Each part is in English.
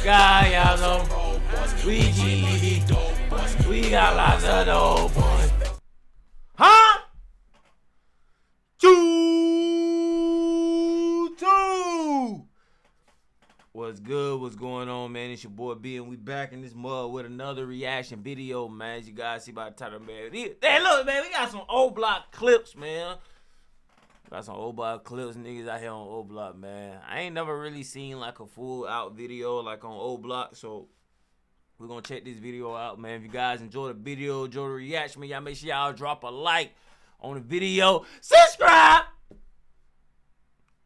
God, y'all know. We got lots of dope boys. Huh? Two. What's good? What's going on, man? It's your boy B, and we back in this mud with another reaction video, man. As you guys see by the title, man. Hey, look, man, we got some old block clips, man. Got some old block clips, niggas out here on old block, man. I ain't never really seen like a full out video like on old block, so we're gonna check this video out, man. If you guys enjoy the video, enjoy the reaction, man, y'all make sure y'all drop a like on the video. Subscribe!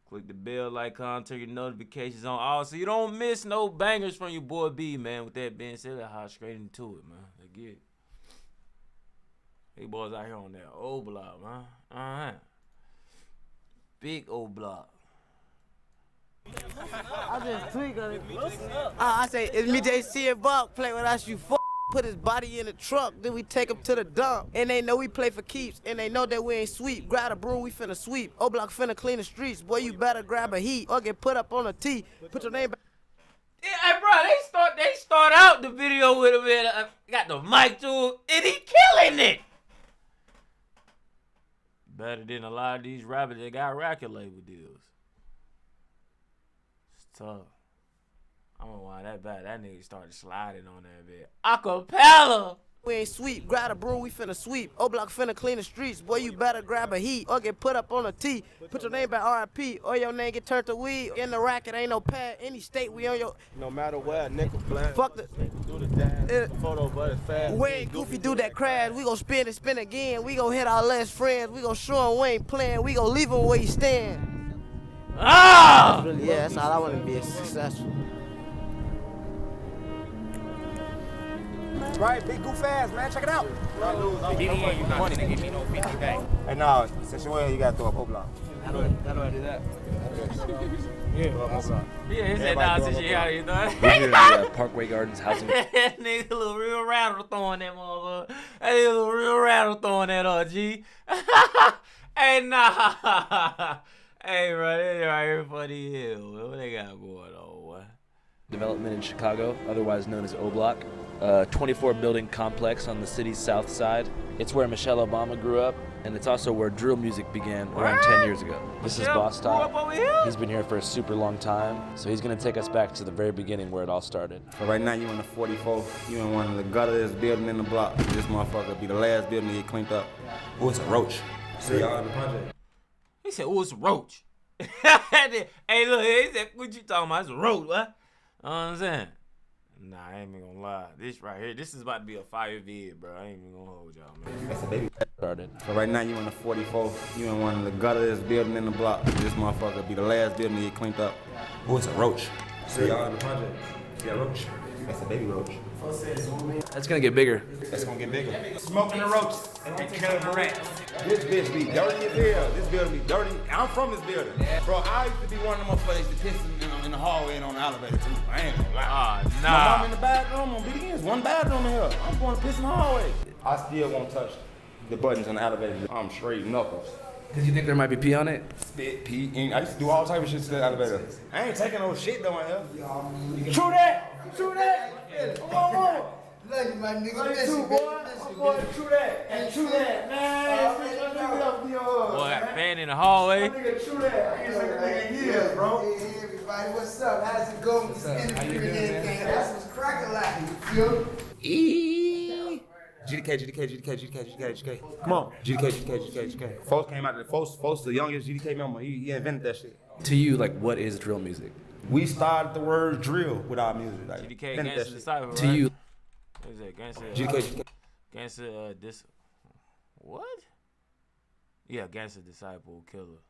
Click the bell icon, turn your notifications on all so you don't miss no bangers from your boy B, man. With that being said, let's hop straight into it, man. Let's get it. Hey, boys out here on that old block, man. Alright. Big old block. I just tweak on it. I say, it's me, JC and Buck, play with us, you put his body in the truck, then we take him to the dump. And they know we play for keeps, and they know that we ain't sweep. Grab a broom, we finna sweep. O-Block finna clean the streets. Boy, you better grab a heat or get put up on a T. Put your name back. Yeah, hey, bro, they start out the video with a bit. Got the mic to him, and he killing it. Better than a lot of these rappers that got record label deals. It's tough. I don't know why that bad. That nigga started sliding on that bit. Acapella. We ain't sweep. Grab a broom, we finna sweep. O-Block finna clean the streets. Boy, you better grab a heat or get put up on a T. Put your name back RIP or your name get turned to weed. In the racket, ain't no pad. Any state, we on your. No matter where, nickel flat. Fuck the. Do the dance. Photo, but it's fast. We ain't goofy, do that crash. We gon' spin again. We gon' hit our last friends. We gon' show him we ain't playing. We gon' leave him where he stand. Ah! Yeah, that's all I wanna be successful. Right, big goof ass, man. Check it out. Hey, no, since you're here, you gotta throw up O-Block. How do I do that? Yeah, he said, nah, since you out here, though. We're here at Parkway Gardens housing. That nigga, a little real rattle throwing that motherfucker. That nigga, a little real rattle throwing that G. Hey, nah. Hey, bro, they right here for the hill. What they got going on, boy? Development in Chicago, otherwise known as O-Block. 24-building complex on the city's south side. It's where Michelle Obama grew up, and it's also where drill music began around 10 years ago. This is Boss Top. He's been here for a super long time, so he's gonna take us back to the very beginning where it all started. So right now, you in the 44. You in one of the gutters building in the block. This motherfucker be the last building to get cleaned up. Oh, it's a roach. See y'all in the project. He said, oh, it's a roach. Hey, look, he said, what you talking about? It's a roach, what? You know what I'm saying? Nah, I ain't even gonna lie. This right here, this is about to be a fire vid, bro. I ain't even gonna hold y'all, man. That's a baby. Started. So right now, you in the 44. You in one of the gutters building in the block. This motherfucker be the last building to get cleaned up. Oh, it's a roach. See y'all in the project. See a roach. That's a baby roach. It's gonna get bigger. It's gonna get bigger. Smoking the roaches and killing the rats. This bitch be dirty as hell. This building be dirty. I'm from this building. Bro, I used to be one of them motherfuckers that piss in the hallway and on the elevator too. I ain't gonna lie. Nah. My mom in the bathroom on BDN's one bathroom in here. I'm going to piss in the hallway. I still won't touch the buttons on the elevator. I'm straight knuckles. Cause you think there might be pee on it? Spit, pee, ink. I used to do all type of shit to the elevator. I ain't taking no shit though in here. True that! True that! Come on. Love you, my nigga. Love you too, boy. I'm going to true that. And true that, man. Boy, fan in the hallway. Nigga, true that. I ain't like a nigga in years, bro. Hey, everybody, what's up? How's it going? This industry and everything. That's what's cracking like, you feel? GDK. Come on. GDK. Folks came out of the folks, the youngest GDK member. He invented that shit. To you, like, what is drill music? We started the word drill with our music. Like, GDK Gangsta Disciple, right? To you. What is that? GDK. Gangsta, what? Yeah, Gangsta Disciple Killer.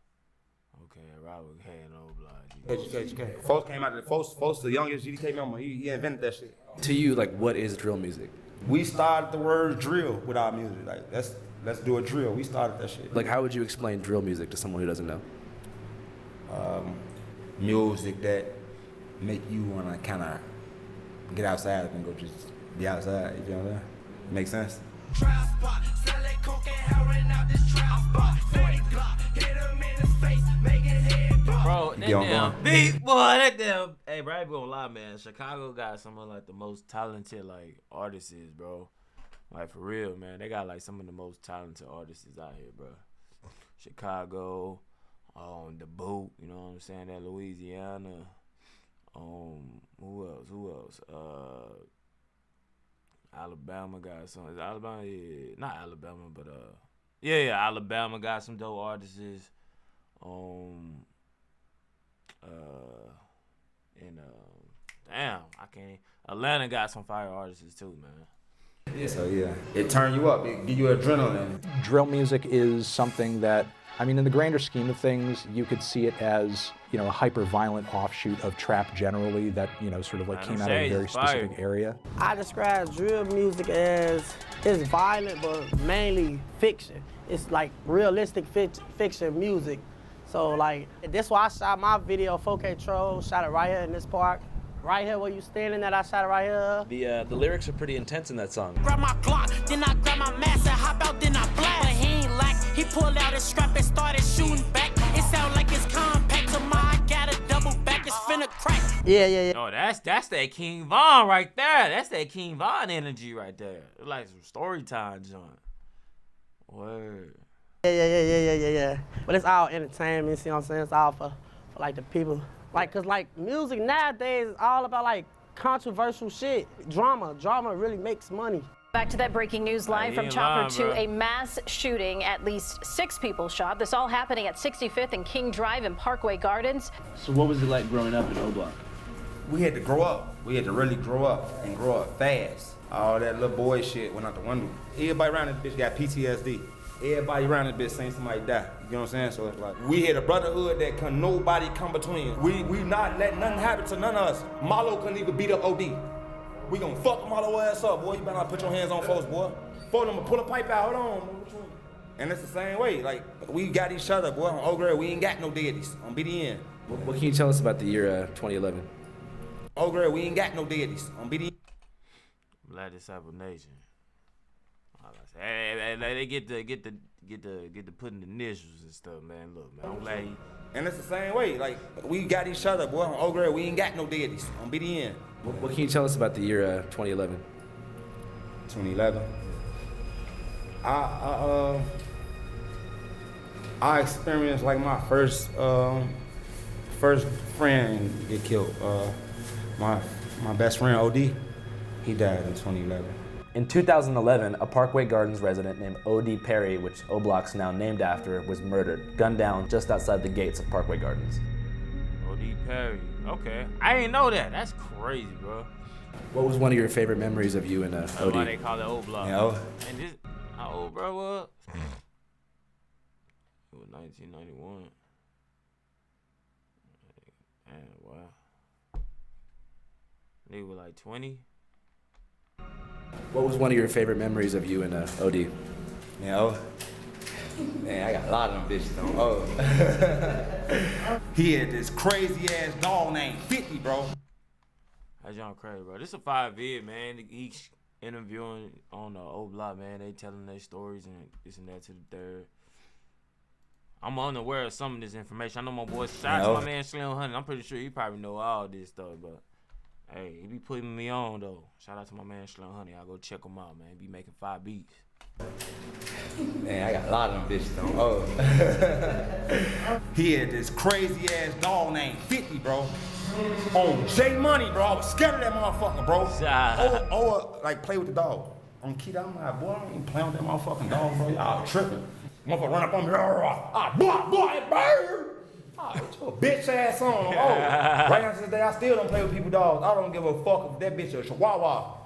Okay, Robert K and O-Block. GDK. Folks came out of the folks, the youngest GDK member. He invented that shit. To you, like, what is drill music? We started the word drill with our music. Like, let's do a drill. We started that shit. Like, how would you explain drill music to someone who doesn't know? Music that make you wanna kind of get outside and go just be outside. You know what I'm saying? Make sense? Bro, keep on going. Beat, boy, that damn. Hey, bro, I ain't gonna lie, man. Chicago got some of like the most talented like artists, bro. Like for real, man. They got like some of the most talented artists out here, bro. Chicago, the Boot, you know what I'm saying? That Louisiana. Who else? Alabama got some. Is Alabama? Yeah, not Alabama, but yeah, Alabama got some dope artists. Damn, I can't. Atlanta got some fire artists too, man. Yeah, so yeah, it turn you up, it give you adrenaline. Drill music is something that, I mean, in the grander scheme of things, you could see it as, you know, a hyper-violent offshoot of trap generally that, you know, sort of like came out of a very specific area. I describe drill music as it's violent, but mainly fiction. It's like realistic fiction music. So like, this why I shot my video 4K Troll, shot it right here in this park. Right here where you standing at, I shot it right here. The lyrics are pretty intense in that song. Grab my Glock, then I grab my mask and hop out, then I blast. But he ain't like, he pulled out his strap and started shooting back. It sound like it's compact to mine, got a double back, it's finna crack. Yeah. Oh, that's that King Von right there. That's that King Von energy right there. It's like some story time joint. Word. Yeah. But it's all entertainment, you see what I'm saying? It's all for like the people. Like, cause like music nowadays is all about like controversial shit. Drama really makes money. Back to that breaking news live from Chopper to a mass shooting. At least 6 people shot. This all happening at 65th and King Drive in Parkway Gardens. So what was it like growing up in O Block? We had to grow up. We had to really grow up and grow up fast. All that little boy shit went out the window. Everybody around this bitch got PTSD. Everybody around this bitch saying somebody die. You know what I'm saying? So it's like, we had a brotherhood that can nobody come between. We not letting nothing happen to none of us. Marlo couldn't even beat up OD. We gonna fuck Marlo ass up, boy. You better not put your hands on folks, boy. For them to pull a pipe out, hold on. And it's the same way. Like, we got each other, boy. On Old Girl, we ain't got no deities. On BDN. What can you tell us about the year 2011? Old Girl, we ain't got no deities. On BDN. Black Disciple Nation. Hey, they get to putting the initials and stuff, man. Look, man, I'm glad. And it's the same way. Like, we got each other, boy. On Old Girl, we ain't got no deities. On BDN. What can you tell us about the year 2011? 2011. I experienced like my first friend get killed. My best friend OD, he died in 2011. In 2011, a Parkway Gardens resident named O.D. Perry, which O Block's now named after, was murdered, gunned down just outside the gates of Parkway Gardens. O.D. Perry. Okay. I didn't know that. That's crazy, bro. What was one of your favorite memories of you and O.D.? That's why they call it O Block. Yeah. And this, how old bro was? It was 1991. Man, wow. They were like 20. What was one of your favorite memories of you and O.D.? Yeah. Man, I got a lot of them bitches on. He had this crazy ass dog named 50, bro. That's John crazy, bro. This a 5-vid, man. Each interviewing on the O Block, man. They telling their stories and this and that to the third. I'm unaware of some of this information. I know my boy shout out to my man Slim Honey. I'm pretty sure he probably know all this stuff, but hey, he be putting me on though. Shout out to my man Slim Honey. I'll go check him out, man. He be making 5 beats. Man, I got a lot of them bitches on. He had this crazy ass dog named 50, bro. On J Money, bro. I was scared of that motherfucker, bro. Like play with the dog. On Keef, I'm like, boy, I ain't playing with that motherfucking dog, bro. Y'all tripping. Motherfucker run up on me, boy, bird. Oh, bitch ass on. Oh, right now to this day, I still don't play with people dogs. I don't give a fuck if that bitch is a chihuahua.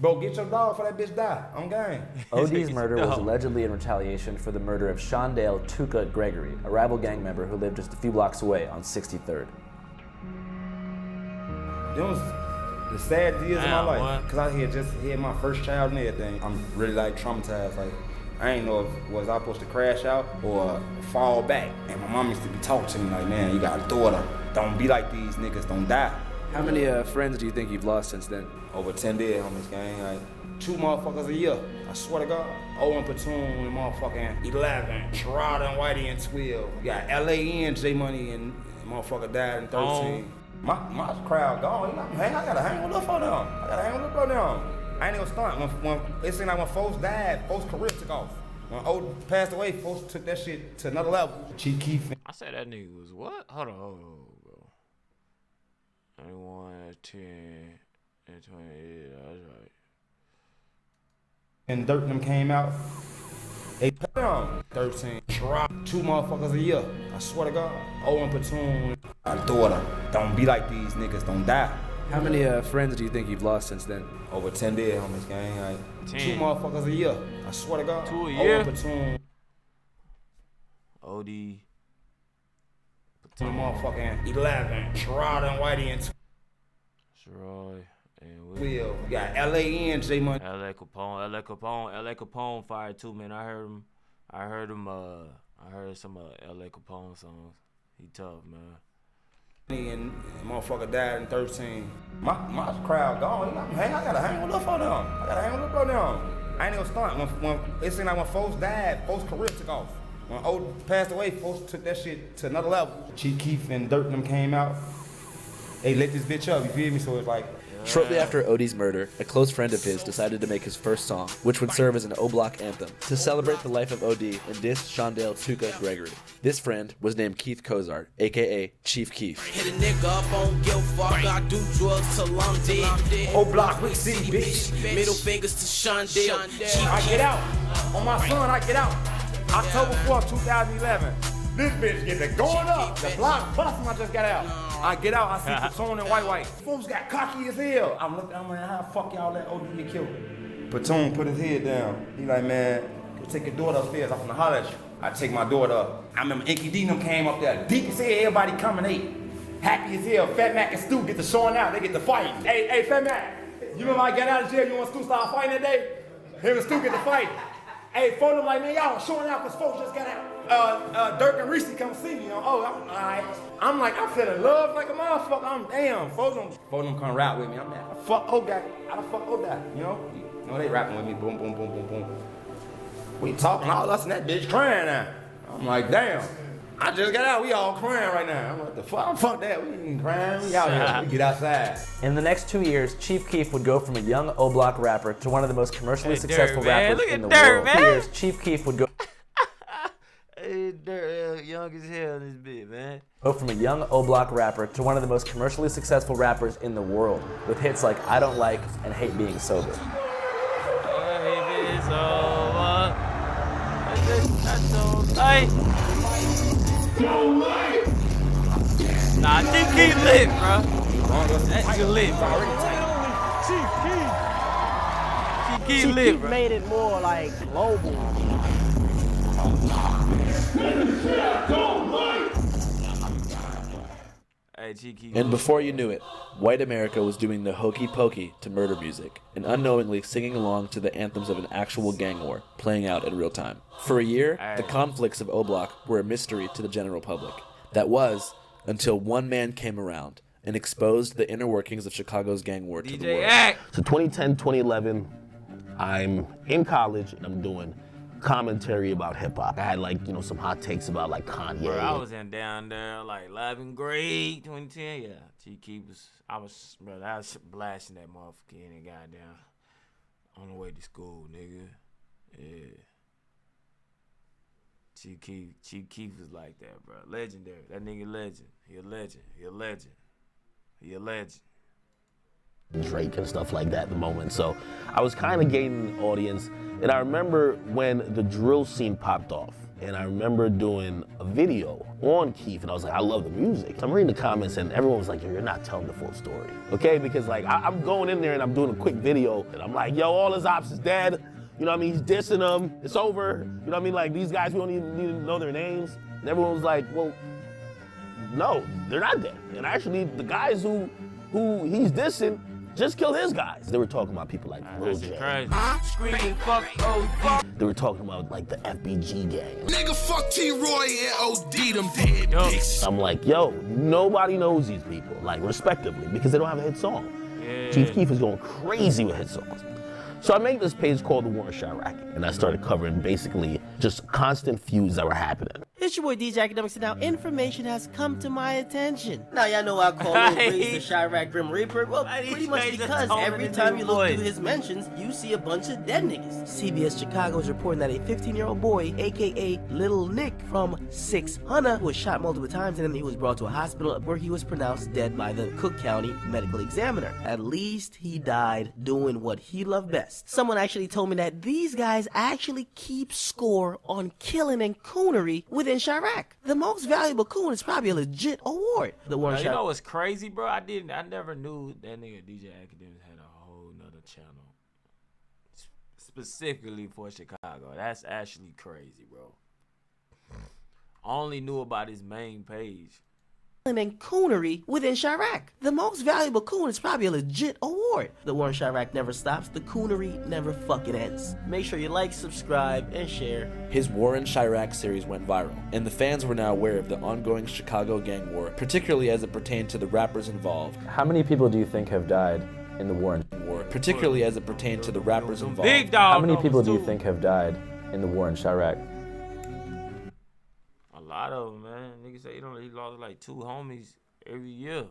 Bro, get your dog before that bitch die. On game. O.D.'s murder was allegedly in retaliation for the murder of Shondale Tuka Gregory, a rival gang member who lived just a few blocks away on 63rd. It was the sad years of my life. Because I had just had my first child and everything. I'm really like traumatized. Like, I ain't know if was I supposed to crash out or fall back. And my mom used to be talking to me like, man, you got a daughter. Don't be like these niggas, don't die. How many friends do you think you've lost since then? Over 10 dead on this gang. Like 2 motherfuckers a year. I swear to God. 0 in Platoon and motherfucking 11. Sherrod and Whitey and 12. You got LAN, J Money and Motherfucker died in 13. My crowd gone. You know, I gotta hang with them for them. I ain't gonna stunt. When it seemed like when folks died, folks' career took off. When old passed away, folks took that shit to another level. Chief Keef. I said that nigga was what? Hold on, bro. 91, 10, and 20. Yeah, that's right. And Dirt and them came out. They put them 13. Dropped 2 motherfuckers a year. I swear to God. Owen Platoon. My daughter. Don't be like these niggas. Don't die. How many friends do you think you've lost since then? Over 10 dead on this game. Like 10. 2 motherfuckers a year. I swear to God. 2 a year? Owen Platoon. OD. 2 motherfucking 11. Sherrod and Whitey and 2. Sherrod and Will. We got L.A. and J Money. L.A. Capone fired too, man. I heard some L.A. Capone songs. He tough, man. And motherfucker died in 13. My crowd gone. You know, I gotta hang with them for them. I ain't gonna stunt. When it seemed like when folks died, folks' career took off. When old passed away, folks took that shit to another level. Chief Keef and Dirt and them came out. They lit this bitch up, you feel me? So it's like. Shortly after OD's murder, a close friend of his decided to make his first song, which would serve as an O-Block anthem, to celebrate the life of OD and diss Shondell Tuka Gregory. This friend was named Keith Cozart, aka Chief Keef. Hit a nigga up on guilt, fuck, I do drugs till I'm dead. O-Block, Rick City, bitch. Middle fingers to Shondell. I get out. On my son, I get out. October 4th, 2011. This bitch get the going up. The block busting, I just got out. I get out, I see Platoon and White. Folks got cocky as hell. I'm looking, I'm like, how the fuck y'all let OD get killed? Platoon put his head down. He like, man, take your daughter upstairs. I'm finna holler at you. I take my daughter up. I remember Inky D them came up there. Deep as hell, everybody coming in. Happy as hell. Fat Mac and Stu get to showing out. They get to fighting. Hey, Fat Mac, you remember I got out of jail, you and Stu started fighting that day? Him and Stu get to fight. Hey, phone them like, man, y'all showing out because folks just got out. Dirk and Reese come see me. I'm alright. I'm like, I'm feeling love like a motherfucker. I'm damn. Folks them come rap with me. I'm like, fuck Odak. How the fuck Odak? You know they rapping with me. Boom, boom, boom, boom, boom. We talking all us and that bitch crying now. I'm like, damn. I just got out. We all crying right now. I'm like, the fuck? Fuck that. We ain't crying. We out here. We get outside. In the next 2 years, Chief Keef would go from a young O-Block rapper to one of the most commercially successful rappers in the world. Man. 2 years, Chief Keef would go. Hey, Dirt, young as hell in this bit, man. Go from a young O-Block rapper to one of the most commercially successful rappers in the world, with hits like I Don't Like and Hate Being Sober. It's over. I don't like. Nah, Chief Keef lit, bro. That nigga lit, bro. Chief Keef lit, bro. Made it more like global. And before you knew it, white America was doing the hokey pokey to murder music and unknowingly singing along to the anthems of an actual gang war playing out in real time. For a year, the conflicts of O-Block were a mystery to the general public. That was until one man came around and exposed the inner workings of Chicago's gang war to the world. So 2010, 2011, I'm in college and I'm doing commentary about hip hop. I had some hot takes about Kanye. Bro, I was down there 11th grade, 2010. Yeah, Chief Keef I was blasting that motherfucker in and goddamn on the way to school, nigga. Yeah. Chief Keef was like that, bro. Legendary. That nigga legend. He a legend. Drake and stuff like that at the moment. So I was kind of gaining an audience. And I remember when the drill scene popped off. And I remember doing a video on Keef. And I was like, I love the music. So I'm reading the comments and everyone was like, you're not telling the full story. Okay? Because I'm going in there and I'm doing a quick video. And I'm like, yo, all his ops is dead. You know what I mean? He's dissing them. It's over. You know what I mean? These guys, we don't even need to know their names. And everyone was like, well, no, they're not dead. And actually, the guys who he's dissing just killed his guys. They were talking about people like Lil J. Screaming fuck, oh fuck. They were talking about the FBG gang. Nigga, fuck T-Roy and OD them dead dicks. I'm like, yo, nobody knows these people, respectively, because they don't have a hit song. Yeah. Chief Keef is going crazy with hit songs. So I made this page called The War in Chiraq, and I started covering basically just constant feuds that were happening. It's your boy DJ Academics, and now information has come to my attention. Now y'all know I call Lil Breeze the Chirac Grim Reaper. Well, pretty much because every time you look through his mentions, you see a bunch of dead niggas. CBS Chicago is reporting that a 15-year-old boy, aka Little Nick from 600, was shot multiple times, and then he was brought to a hospital where he was pronounced dead by the Cook County medical examiner. At least he died doing what he loved best. Someone actually told me that these guys actually keep score on killing and coonery within Chirac. The most valuable coon is probably a legit award. The one you know what's crazy, bro? I never knew that nigga DJ Academics had a whole nother channel specifically for Chicago. That's actually crazy, bro. I only knew about his main page. And coonery within Chirac. The most valuable coon is probably a legit award. The war in Chirac never stops. The coonery never fucking ends. Make sure you like, subscribe, and share. His War in Chirac series went viral, and the fans were now aware of the ongoing Chicago gang war, particularly as it pertained to the rappers involved. How many people do you think have died in the war? Particularly as it pertained to the rappers involved. Big dog. How many people do you think have died in the war in Chirac? A lot of them, man. Niggas say he lost like 2 homies every year.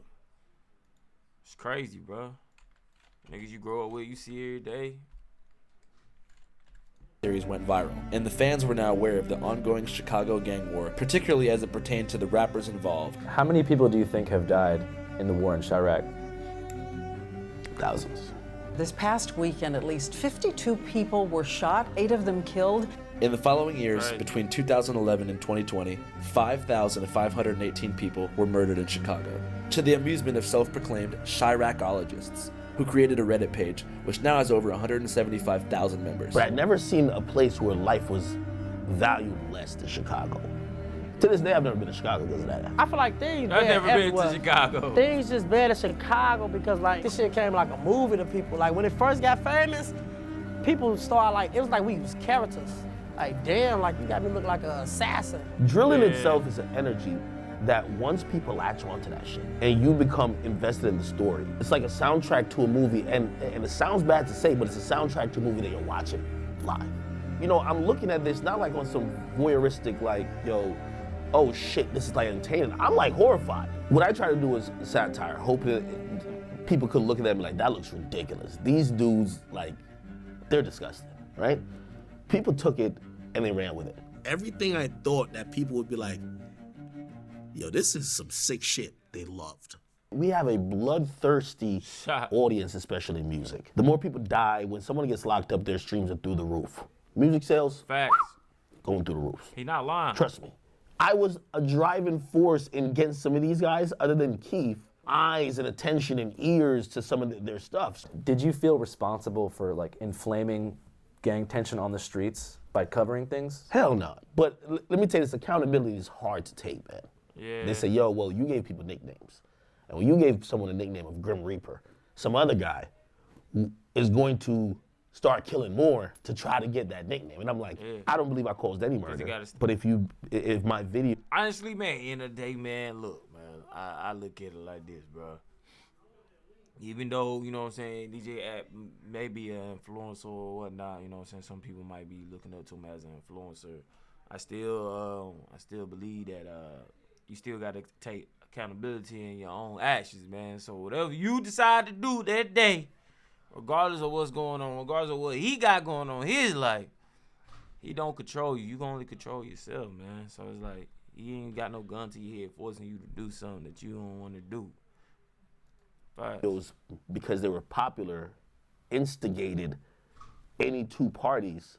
It's crazy, bro. Niggas you grow up with, you see every day. Series went viral, and the fans were now aware of the ongoing Chicago gang war, particularly as it pertained to the rappers involved. How many people do you think have died in the war in Chirac? Thousands. This past weekend, at least 52 people were shot, 8 of them killed. In the following years, between 2011 and 2020, 5,518 people were murdered in Chicago, to the amusement of self-proclaimed Chiracologists, who created a Reddit page, which now has over 175,000 members. But I've never seen a place where life was valued less than Chicago. To this day, I've never been to Chicago because of that. I feel like things I've bad never everywhere. been to Chicago. Things just bad in Chicago because like this shit came like a movie to people. Like when it first got famous, people started like, it was like we was characters. Like damn, like you got me look like an assassin. Drilling itself is an energy that once people latch onto that shit and you become invested in the story, it's like a soundtrack to a movie, and it sounds bad to say, but it's a soundtrack to a movie that you're watching live. You know, I'm looking at this not like on some voyeuristic like, yo, oh shit, this is like entertaining. I'm like horrified. What I try to do is satire, hoping that people could look at that and be like, that looks ridiculous. These dudes, like, they're disgusting, right? People took it and they ran with it. Everything I thought that people would be like, yo, this is some sick shit, they loved. We have a bloodthirsty audience, especially in music. The more people die, when someone gets locked up, their streams are through the roof. Music sales, facts, going through the roof. He not lying. Trust me. I was a driving force in getting some of these guys, other than Keef, eyes and attention and ears to some of their stuff. Did you feel responsible for like inflaming gang tension on the streets by covering things? Hell no. But let me tell you this, accountability is hard to take, man. Yeah. They say, yo, well, you gave people nicknames. And when you gave someone a nickname of Grim Reaper, some other guy is going to start killing more to try to get that nickname. And I'm like, I don't believe I caused any murder. But if my video... Honestly, man, end of the day, man, look, man, I look at it like this, bro. Even though, you know what I'm saying, DJ App may be an influencer or whatnot, you know what I'm saying, some people might be looking up to him as an influencer. I still believe that you still got to take accountability in your own actions, man. So whatever you decide to do that day, regardless of what's going on, regardless of what he got going on in his life, he don't control you. You can only control yourself, man. So it's like, he ain't got no gun to your head forcing you to do something that you don't want to do. It was because they were popular, instigated any two parties.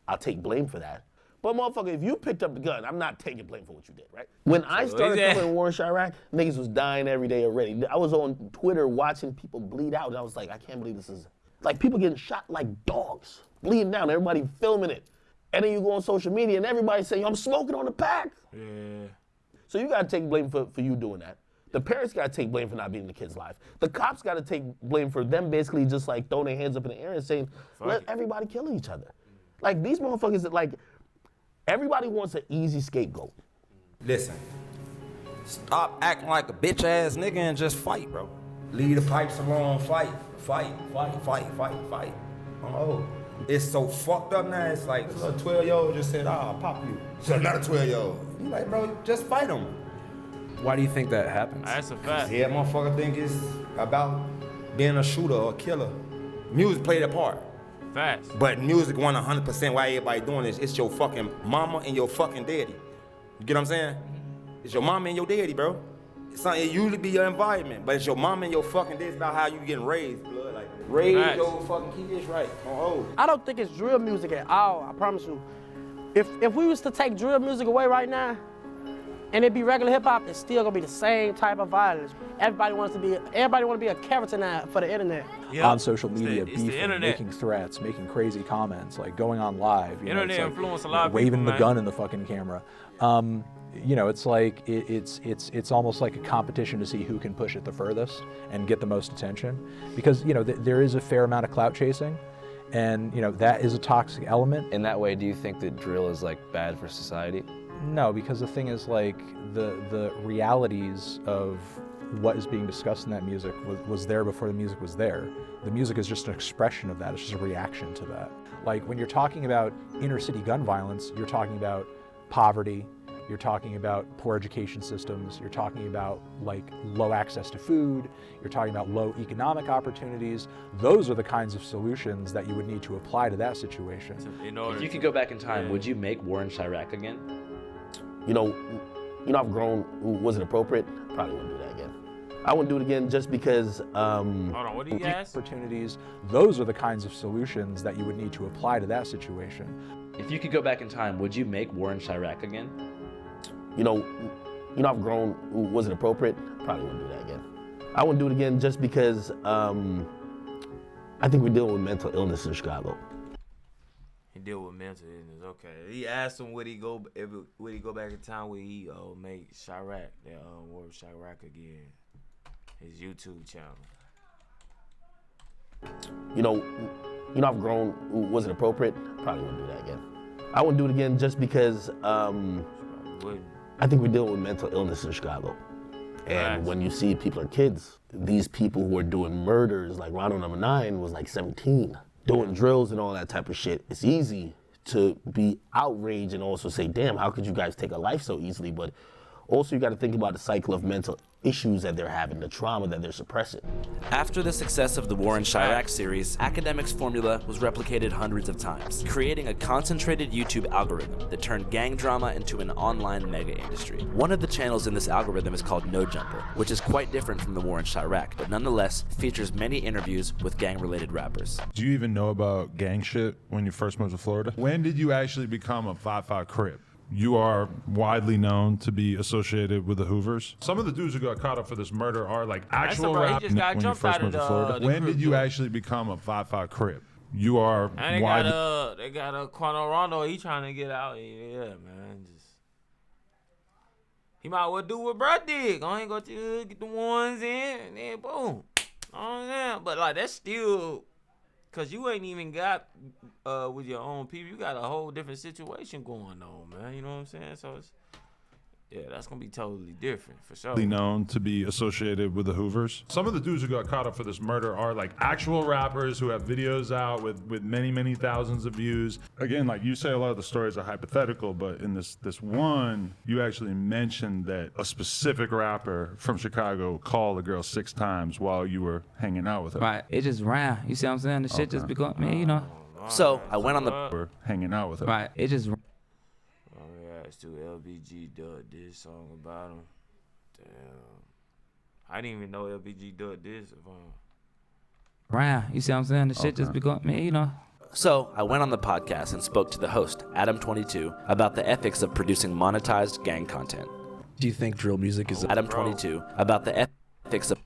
I'll take blame for that. But motherfucker, if you picked up the gun, I'm not taking blame for what you did, right? When I started covering war in Chirac, niggas was dying every day already. I was on Twitter watching people bleed out, and I was like, I can't believe this is, like people getting shot like dogs, bleeding down, everybody filming it. And then you go on social media and everybody saying, I'm smoking on the pack. Yeah. So you gotta take blame for you doing that. The parents gotta take blame for not being in the kid's life. The cops gotta take blame for them basically just like throwing their hands up in the air and saying, let everybody kill each other. Like these motherfuckers that like, everybody wants an easy scapegoat. Listen, stop acting like a bitch ass nigga and just fight, bro. Leave the pipes alone, fight. Oh, It's so fucked up now. It's like, a 12-year-old just said, I'll pop you. So another 12-year-old. You like, bro, just fight him. Why do you think that happens? That's a fact. Yeah, motherfucker think it's about being a shooter or a killer. Music played a part. Facts. But music 100% why everybody doing this. It's your fucking mama and your fucking daddy. You get what I'm saying? It's your mama and your daddy, bro. It usually be your environment, but it's your mama and your fucking daddy. It's about how you getting raised, blood. Like, raise your fucking kids right. I don't think it's drill music at all, I promise you. If we was to take drill music away right now, and it be regular hip hop, it's still gonna be the same type of violence. Everybody want to be a character now for the internet. Yep. On social media, beefing, making threats, making crazy comments, like going on live. You internet know, influence a lot of people, waving the man. gun in the fucking camera. You know, it's like it's almost like a competition to see who can push it the furthest and get the most attention, because you know there is a fair amount of clout chasing, and you know that is a toxic element. In that way, do you think that drill is like bad for society? No, because the thing is, like, the realities of what is being discussed in that music was there before the music was there. The music is just an expression of that. It's just a reaction to that. Like, when you're talking about inner city gun violence, you're talking about poverty, you're talking about poor education systems, you're talking about, like, low access to food, you're talking about low economic opportunities. Those are the kinds of solutions that you would need to apply to that situation. If you could go back in time, would you make war in Chirac again? You know, I've grown. Was it appropriate? Probably wouldn't do that again. I wouldn't do it again just because. Hold on, what do you ask? Opportunities. Those are the kinds of solutions that you would need to apply to that situation. If you could go back in time, would you make war in Chirac again? You know, I've grown. Was it appropriate? Probably wouldn't do that again. I wouldn't do it again just because. I think we're dealing with mental illness in Chicago. He deal with mental illness. Okay. He asked him would he go back in time, would he make Chirac that war with Chirac again? His YouTube channel. You know, I've grown. Was it appropriate? Probably wouldn't do that again. I wouldn't do it again just because I think we're dealing with mental illness in Chicago. And when you see people are kids, these people who are doing murders, like Ronald No. 9 was like 17. Doing drills and all that type of shit, it's easy to be outraged and also say, damn, how could you guys take a life so easily? But also you got to think about the cycle of mental issues that they're having, the trauma that they're suppressing. After the success of the War in Chirac series, Academic's formula was replicated hundreds of times, creating a concentrated YouTube algorithm that turned gang drama into an online mega industry. One of the channels in this algorithm is called No Jumper, which is quite different from the War in Chirac, but nonetheless features many interviews with gang-related rappers. Do you even know about gang shit when you first moved to Florida? When did you actually become a 5'5" Crip? You are widely known to be associated with the Hoovers. Some of the dudes who got caught up for this murder are like actual rap. He just got jumped out of the When did you actually become a 5'5" Crip? You are widely. They got a Quano Rondo. He trying to get out. Yeah, man. He might well do what bro did. I ain't go to get the ones in and then boom. But like that's still. Cause you ain't even got with your own people, you got a whole different situation going on, man. You know what I'm saying? So it's that's gonna be totally different for sure. Known to be associated with the Hoovers. Some of the dudes who got caught up for this murder are like actual rappers who have videos out with many thousands of views. Again, like you say, a lot of the stories are hypothetical, but in this one, you actually mentioned that a specific rapper from Chicago called a girl 6 times while you were hanging out with her. Right. It just ran. You see what I'm saying? The shit just become, man, you know. So I went on the. We're hanging out with her. Right. It just. It's to LBG did this song about him. Damn. I didn't even know LBG did this. You see what I'm saying? The shit just become, man, you know. So I went on the podcast and spoke to the host, Adam22, about the ethics of producing monetized gang content. Do you think drill music is Adam22, about the ethics of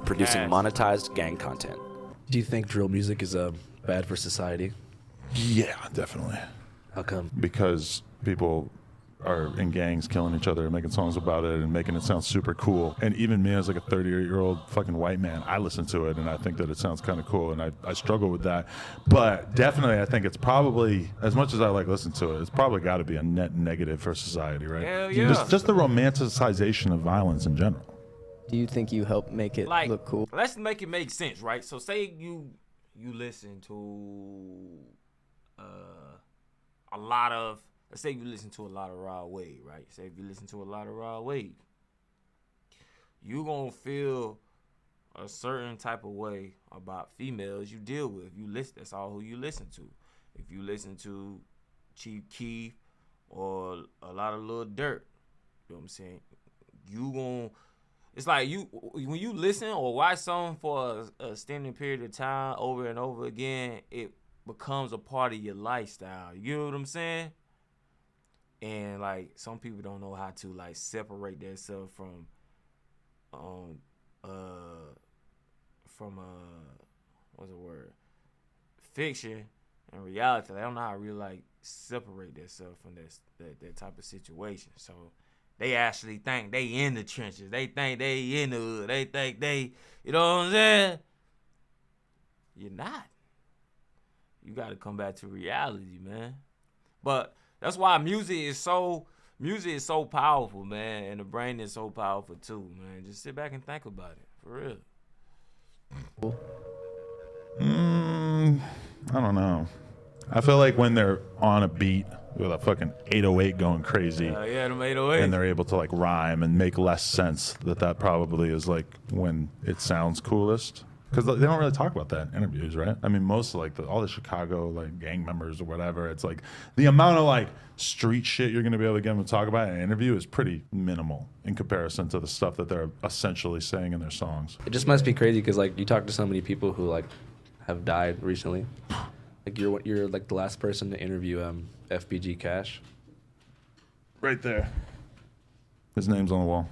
producing monetized gang content. Do you think drill music is bad for society? Yeah, definitely. How come? Because people are in gangs killing each other and making songs about it and making it sound super cool. And even me as like a 38-year-old fucking white man, I listen to it and I think that it sounds kind of cool, and I struggle with that. But definitely I think it's probably, as much as I like listen to it, it's probably got to be a net negative for society, right? Hell yeah. Just the romanticization of violence in general. Do you think you help make it look cool? Let's make it make sense, right? So say you you listen to a lot of, let's say you listen to a lot of Rod Wave, right? Say if you listen to a lot of Rod Wave, you gonna feel a certain type of way about females you deal with. You listen, that's all who you listen to. If you listen to Chief Keef or a lot of Lil Durk, you know what I'm saying? You gon', it's like you, when you listen or watch something for a extended period of time over and over again, it becomes a part of your lifestyle. You know what I'm saying? And like some people don't know how to like separate themselves from what's the word? Fiction and reality. They don't know how to really like separate themselves from that type of situation. So they actually think they in the trenches. They think they in the hood. They think they, you know what I'm saying? You're not. You got to come back to reality, man. But that's why music is so powerful, man, and the brain is so powerful too, man. Just sit back and think about it, for real. I don't know. I feel like when they're on a beat with a fucking 808 going crazy, yeah, them 808, and they're able to like rhyme and make less sense, that probably is like when it sounds coolest. Because they don't really talk about that in interviews, right? I mean, most of like all the Chicago like gang members or whatever, it's like the amount of like street shit you're gonna be able to get them to talk about in an interview is pretty minimal in comparison to the stuff that they're essentially saying in their songs. It just must be crazy because like you talk to so many people who like have died recently. Like you're like the last person to interview FBG Cash. Right there. His name's on the wall.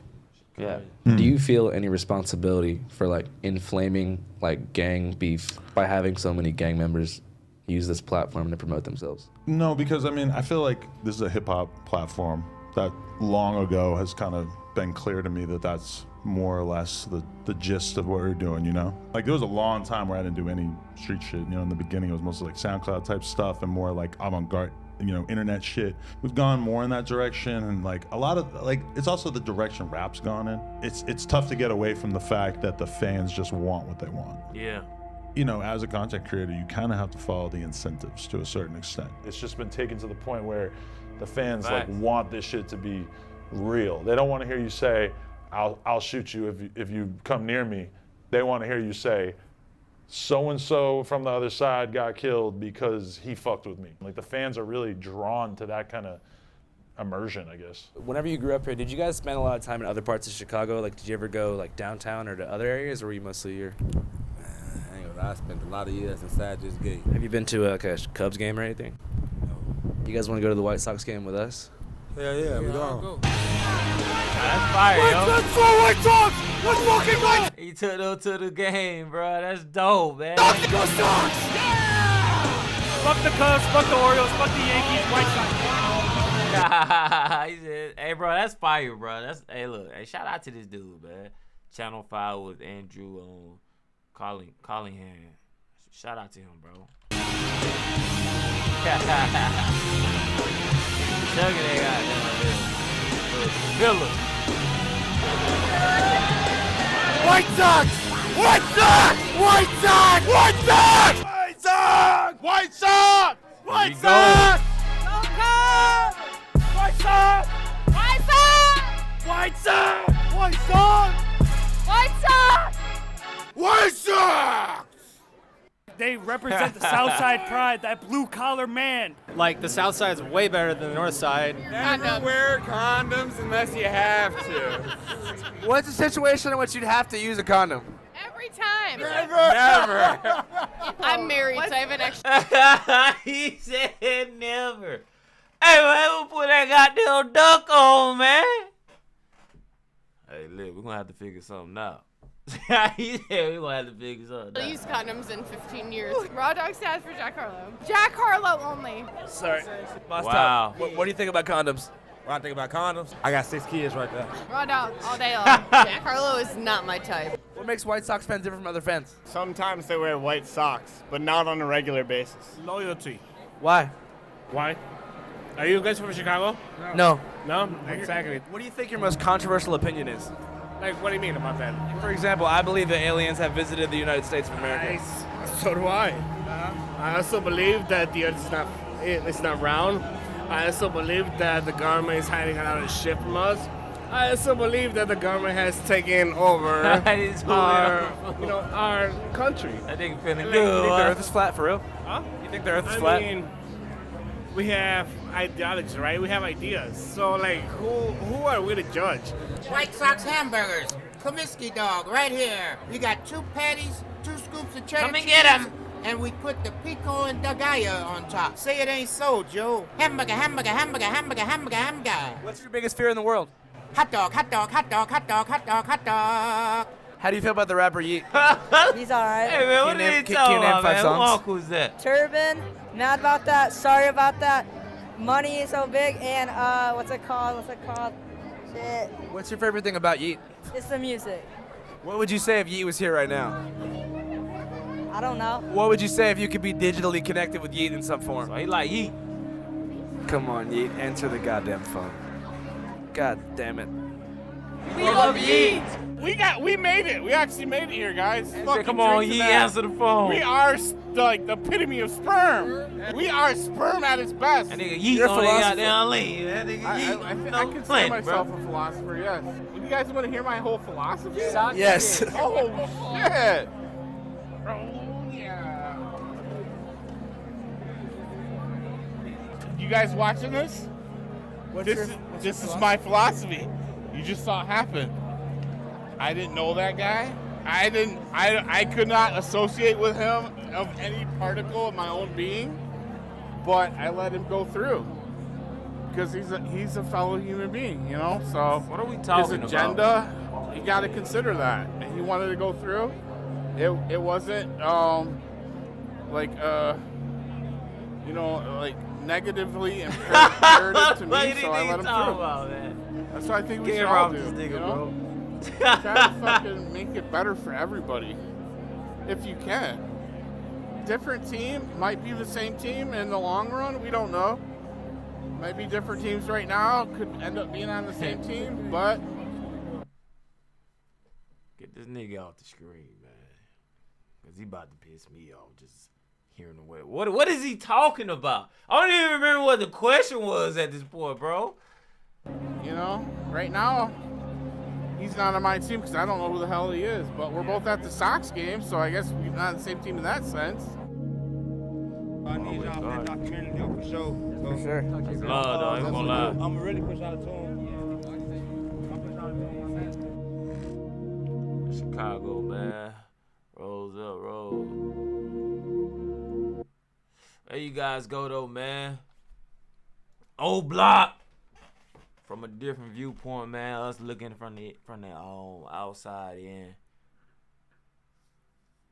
Yeah. Do you feel any responsibility for like inflaming like gang beef by having so many gang members use this platform to promote themselves? No, because I mean, I feel like this is a hip hop platform that long ago has kind of been clear to me that that's more or less the gist of what we're doing, you know? Like there was a long time where I didn't do any street shit, you know, in the beginning it was mostly like SoundCloud type stuff and more like avant-garde, you know, internet shit. We've gone more in that direction, and like a lot of like it's also the direction rap's gone in. It's tough to get away from the fact that the fans just want what they want. Yeah. You know, as a content creator, you kind of have to follow the incentives to a certain extent. It's just been taken to the point where the fans like want this shit to be real. They don't want to hear you say, "I'll shoot you if you come near me." They want to hear you say, "So-and-so from the other side got killed because he fucked with me." Like the fans are really drawn to that kind of immersion, I guess. Whenever you grew up here, did you guys spend a lot of time in other parts of Chicago? Like, did you ever go like downtown or to other areas, or were you mostly here? I spent a lot of years inside this gate. Have you been to a Cubs game or anything? No. You guys want to go to the White Sox game with us? Yeah, we're going. That's fire, yo. Let's go, White Sox! Let's fucking go! He took them to the game, bro. That's dope, man. Sox! Go Sox! Yeah! Fuck the Cubs, fuck the Orioles, fuck the Yankees, White Sox. He said, "Hey, bro, that's fire, bro. Hey, look, hey, shout out to this dude, man. Channel 5 with Andrew Collingham. Shout out to him, bro." Chugging they got Villa. White Sox! White Sox! White Sox! White Sox! White Sox! White Sox! White Sox! White Sox! White Sox! White Sox! White Sox! White Sox! White Sox! They represent the Southside pride, that blue-collar man. Like, the South Side's way better than the North Side. Never wear condoms unless you have to. What's a situation in which you'd have to use a condom? Every time. Never. I'm married, so I have an extra. He said never. Hey, man, we'll put that goddamn duck on, man. Hey, look, we're going to have to figure something out. He said we're going to have to figure something out. I'll use condoms in 15 years. Raw dog stands for Jack Harlow. Jack Harlow only. Sorry. Wow. What do you think about condoms? When I think about condoms, I got 6 kids right there. Raw dog all day long. Jack Harlow is not my type. What makes White Sox fans different from other fans? Sometimes they wear white socks, but not on a regular basis. Loyalty. Why? Why? Are you guys from Chicago? No. No? Exactly. What do you think your most controversial opinion is? Like, what do you mean about that? For example, I believe that aliens have visited the United States of America. I So do I. I also believe that the earth is not round. I also believe that the government is hiding a lot of shit from us. I also believe that the government has taken over our country. I think feeling You good. think the Earth is flat for real? Huh? You think the Earth is I flat? mean, we have ideology, right? We have ideas. So, like, who are we to judge? White Sox hamburgers, Comiskey dog, right here. We got 2 patties, 2 scoops of cheddar Come and cheese, get 'em. and we put the pico and dagaya on top. Say it ain't so, Joe. Hamburger, hamburger, hamburger, hamburger, hamburger, hamburger. What's your biggest fear in the world? Hot dog, hot dog, hot dog, hot dog, hot dog, hot dog. How do you feel about the rapper Yeet? He's alright. Hey, man, what Can you are name- you can- talking can you name about, 5 man? songs? Who uncle is that? Turban, mad about that, sorry about that. Money is so big, and what's it called? Shit. What's your favorite thing about Yeet? It's the music. What would you say if Yeet was here right now? I don't know. What would you say if you could be digitally connected with Yeet in some form? So he like Yeet. Come on, Yeet, answer the goddamn phone. God damn it. We love Yeet. We made it. We actually made it here, guys. Fucking Come on, drink to Yeet, that. answer the phone. We are like the epitome of sperm. We are sperm at its best. That nigga Yeet on that goddamn lane. That nigga Yeet. I consider myself a philosopher, yes. You guys want to hear my whole philosophy? Yes. Oh, shit. Oh, yeah. You guys watching this? This is my philosophy. You just saw it happen. I didn't know that guy. I could not associate with him of any particle of my own being, but I let him go through because he's a fellow human being, you know. So what are we talking his agenda, you got to consider that, and he wanted to go through. It wasn't negatively imperative to me, so I let him through. That's what I think we should all do. Nigga, you know? bro. Try to fucking make it better for everybody, if you can. Different team might be the same team in the long run. We don't know. Might be different teams right now. Could end up being on the same team, but Get this nigga off the screen, man. Cause he about to piss me off just hearing the way. What is he talking about? I don't even remember what the question was at this point, bro. you know, right now he's not on my team because I don't know who the hell he is. But we're both at the Sox game, so I guess we're not on the same team in that sense. I need y'all for that documentary deal for sure. For sure. It's love, though. I ain't gonna lie. I'm gonna really push out a tune. Chicago, man. Rolls up, roll. There you guys go, though, man. Old block. From a different viewpoint, man. Us looking from the outside in.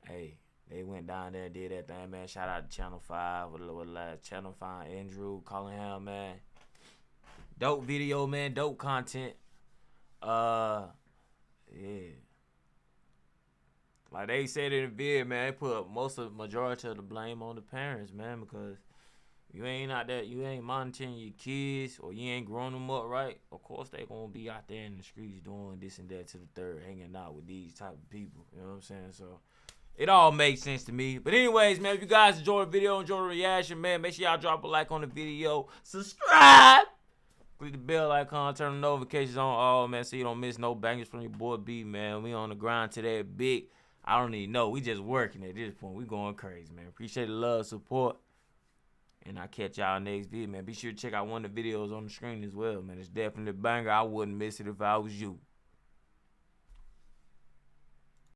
Hey, they went down there and did that thing, man. Shout out to Channel 5 with Channel 5, Andrew Collingham, man. Dope video, man. Dope content. Yeah. Like they said in the video, man, they put majority of the blame on the parents, man, because you ain't monitoring your kids or you ain't growing them up right. Of course they gonna be out there in the streets doing this and that to the third, hanging out with these type of people. You know what I'm saying? So it all makes sense to me. But anyways, man, if you guys enjoyed the video, enjoy the reaction, man, make sure y'all drop a like on the video, subscribe, click the bell icon, turn the notifications on all, man, so you don't miss no bangers from your boy B, man. We on the grind to that big. I don't even know. We just working at this point. We going crazy, man. Appreciate the love, support. And I'll catch y'all next video, man. Be sure to check out one of the videos on the screen as well, man. It's definitely a banger. I wouldn't miss it if I was you.